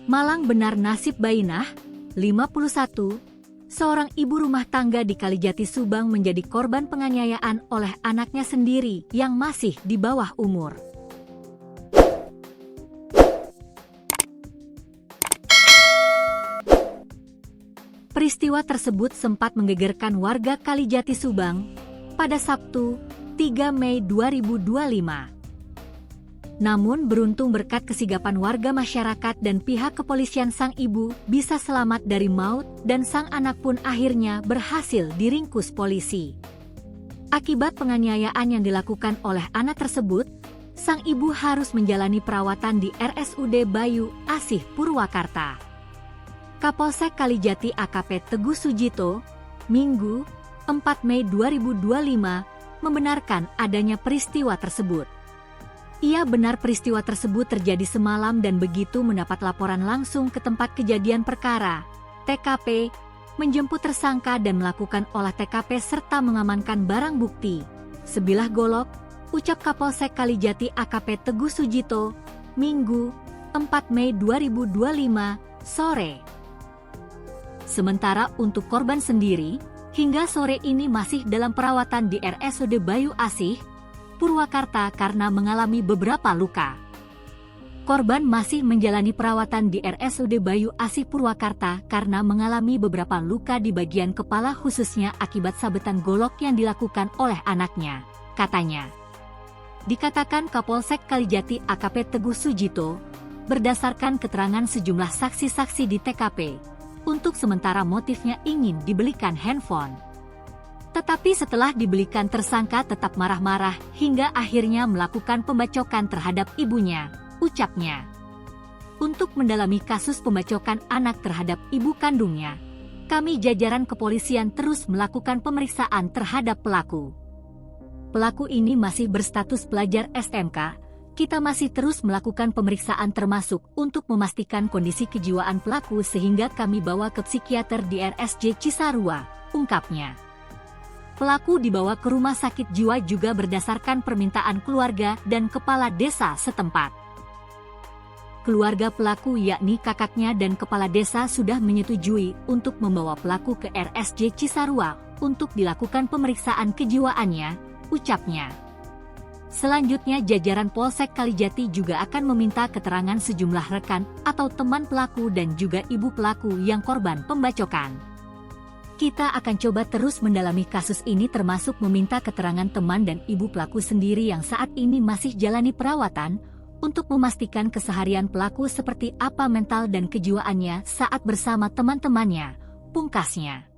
Malang benar nasib Bainah, 51, seorang ibu rumah tangga di Kalijati, Subang menjadi korban penganiayaan oleh anaknya sendiri yang masih di bawah umur. Peristiwa tersebut sempat menggegerkan warga Kalijati, Subang pada Sabtu, 3 Mei 2025. Namun beruntung berkat kesigapan warga masyarakat dan pihak kepolisian, sang ibu bisa selamat dari maut dan sang anak pun akhirnya berhasil diringkus polisi. Akibat penganiayaan yang dilakukan oleh anak tersebut, sang ibu harus menjalani perawatan di RSUD Bayu Asih Purwakarta. Kapolsek Kalijati AKP Teguh Sujito, Minggu, 4 Mei 2025, membenarkan adanya peristiwa tersebut. Ia benar peristiwa tersebut terjadi semalam dan begitu mendapat laporan langsung ke tempat kejadian perkara, TKP, menjemput tersangka dan melakukan olah TKP serta mengamankan barang bukti, sebilah golok, ucap Kapolsek Kalijati AKP Teguh Sujito, Minggu, 4 Mei 2025, sore. Sementara untuk korban sendiri, hingga sore ini masih dalam perawatan di RSUD Bayu Asih, Purwakarta karena mengalami beberapa luka. Korban masih menjalani perawatan di RSUD Bayu Asih Purwakarta karena mengalami beberapa luka di bagian kepala khususnya akibat sabetan golok yang dilakukan oleh anaknya, katanya. Dikatakan Kapolsek Kalijati AKP Teguh Sujito, berdasarkan keterangan sejumlah saksi-saksi di TKP, untuk sementara motifnya ingin dibelikan handphone. Tetapi setelah dibelikan tersangka tetap marah-marah hingga akhirnya melakukan pembacokan terhadap ibunya, ucapnya. Untuk mendalami kasus pembacokan anak terhadap ibu kandungnya, kami jajaran kepolisian terus melakukan pemeriksaan terhadap pelaku. Pelaku ini masih berstatus pelajar SMK, kita masih terus melakukan pemeriksaan termasuk untuk memastikan kondisi kejiwaan pelaku sehingga kami bawa ke psikiater di RSJ Cisarua, ungkapnya. Pelaku dibawa ke rumah sakit jiwa juga berdasarkan permintaan keluarga dan kepala desa setempat. Keluarga pelaku yakni kakaknya dan kepala desa sudah menyetujui untuk membawa pelaku ke RSJ Cisarua untuk dilakukan pemeriksaan kejiwaannya, ucapnya. Selanjutnya jajaran Polsek Kalijati juga akan meminta keterangan sejumlah rekan atau teman pelaku dan juga ibu pelaku yang korban pembacokan. Kita akan coba terus mendalami kasus ini termasuk meminta keterangan teman dan ibu pelaku sendiri yang saat ini masih jalani perawatan untuk memastikan keseharian pelaku seperti apa mental dan kejiwaannya saat bersama teman-temannya, pungkasnya.